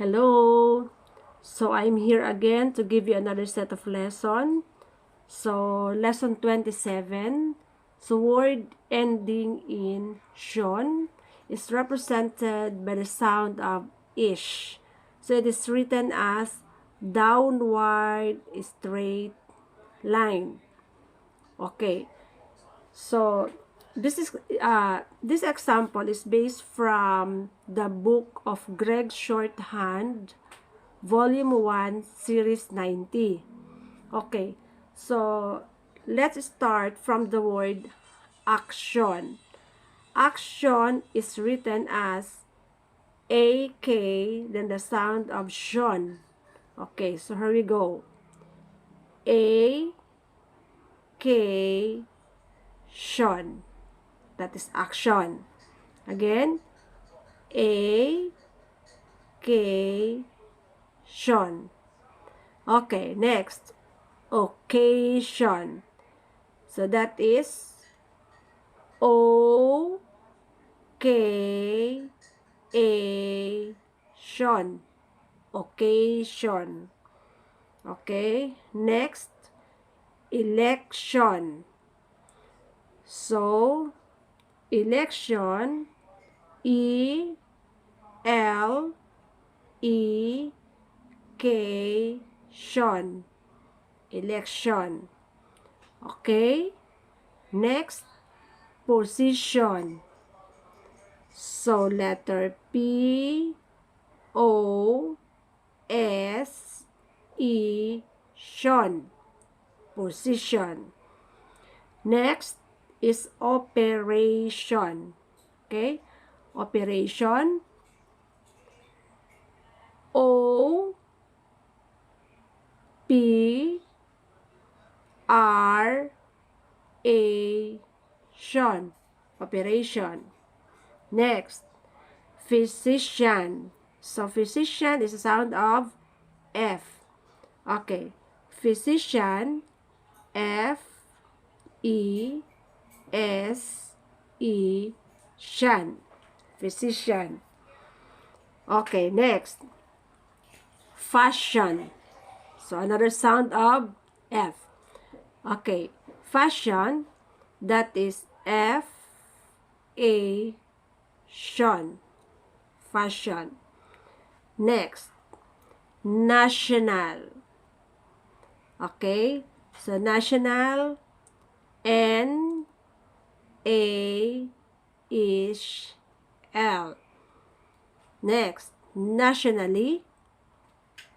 Hello! So, I'm here again to give you another set of lesson. So, lesson 27. So, word ending in tion is represented by the sound of ish. So, it is written as downward straight line. Okay. So, this example is based from the book of Greg Shorthand, Volume 1, Series 90. Okay, so let's start from the word action. Action is written as AK, then the sound of shon. Okay, so here we go. A, K, shon. That is action. Again, A, K, shon. Okay, next. Occasion. So that is O K A shon. Occasion. Okay, next, election. So election, E L E K shon. Election. Okay, next, position. So letter P O S E shon. Position. Next is operation. Okay? Operation. O P R A shon. Operation. Next, physician. So physician is a sound of F. Okay. Physician, F E S E shan. Physician. Okay, next. Fashion. So another sound of F. Okay, fashion, that is F A shon. Fashion. Next, national. Okay, so national, N A ish L. Next, nationally,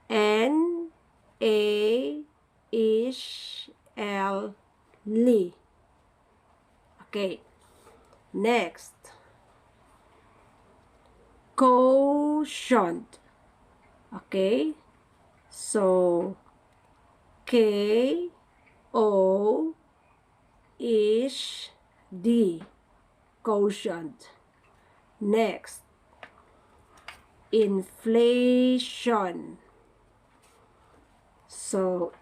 N A ish L Li. Okay, next, quotient. Okay, so K O ish D, quotient. Next, inflation. So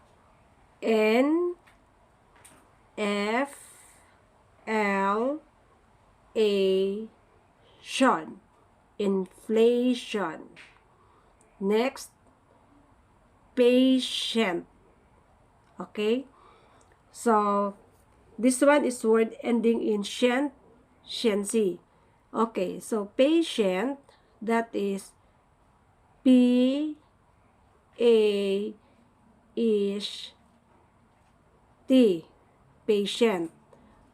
N F L A shon. Inflation. Next, patient. Okay, so this one is word ending in cient, ciency. Okay, so patient, that is P A ish T, patient.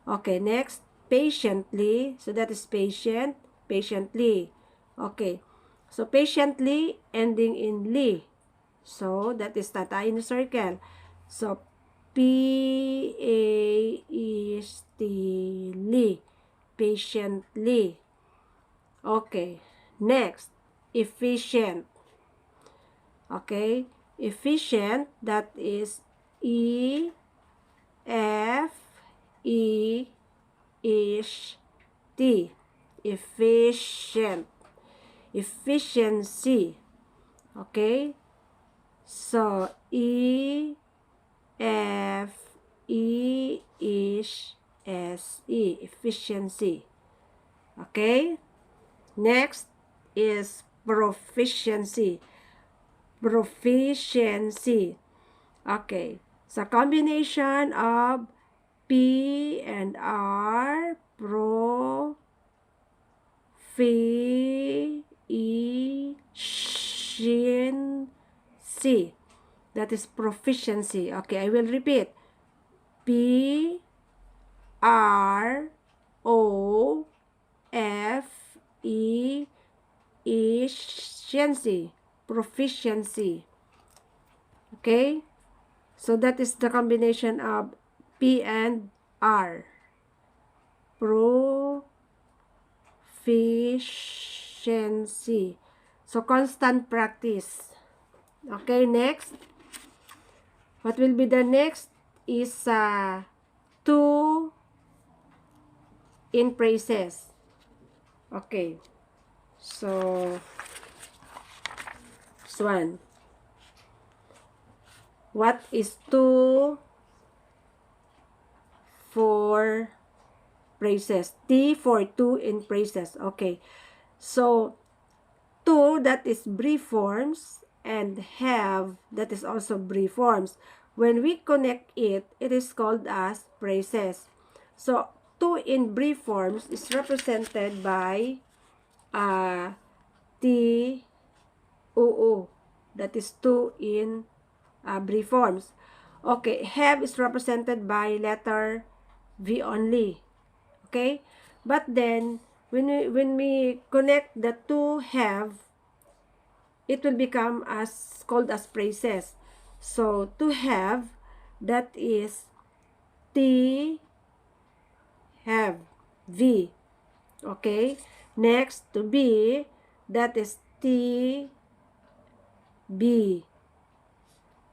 Okay, next, patiently. So that is patient, patiently. Okay, so patiently ending in li. So that is tata in the circle. So P A is T li, patiently. Okay, next, efficient. Okay, efficient, that is E F E ish T, efficient. Efficiency. Okay, so E F E ish S E, efficiency. Okay, next is proficiency. proficiency. Okay, so combination of P and R, proficiency. That is proficiency. Okay, I will repeat. P R O F E efficiency, proficiency. Okay, so that is the combination of P and R. Proficiency. So constant practice. Okay, next. What will be the next is to in phrases. Okay. So this one. What is to for phrases? T for two in phrases. Okay. So to, that is brief forms, and have, that is also brief forms. When we connect it, it is called as phrases. So to in brief forms is represented by T, oo. That is to in brief forms. Okay, have is represented by letter V only. Okay? But then, when we connect the two have, it will become as called as phrases. So, to have, that is T, have, V. Okay? Next, to be, that is T, B.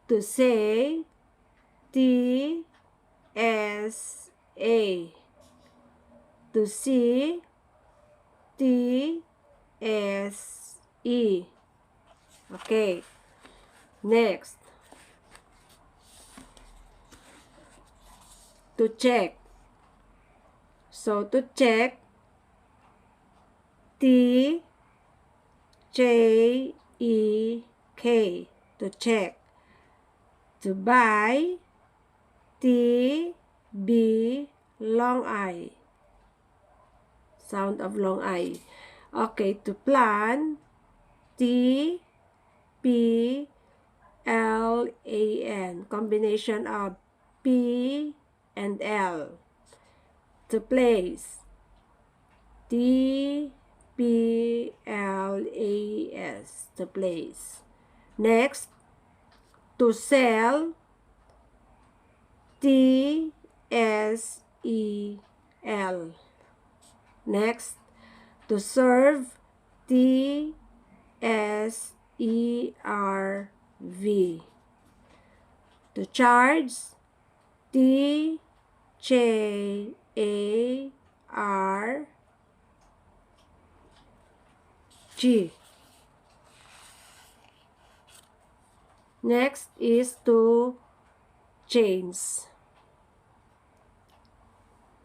To say, T, S, A. To see, T, S, E. Okay. Next. To check. So, to check, T, J, E, K. To check. To buy, T, B, long I. Sound of long I. Okay, to plan, T, P, L, A, N. Combination of P and L. To place, T, P, L, A, S. To place. Next, to sell, T, S, E, L. Next, to serve, T, S, E, R, V. To charge, T, J, A, R, G. Next is to change.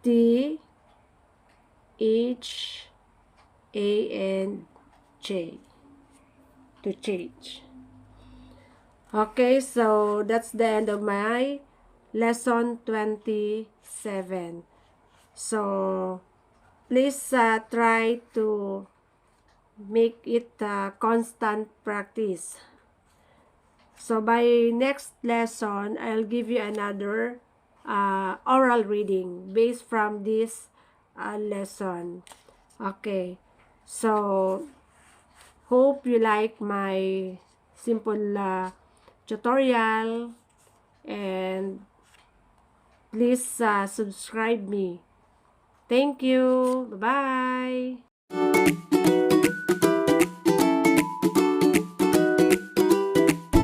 T, H, A, N, J. To change. Okay, so that's the end of my lesson 27. So, please try to make it constant practice. So, by next lesson, I'll give you another oral reading based from this lesson. Okay. So, hope you like my simple tutorial, and please subscribe me. Thank you. Bye-bye.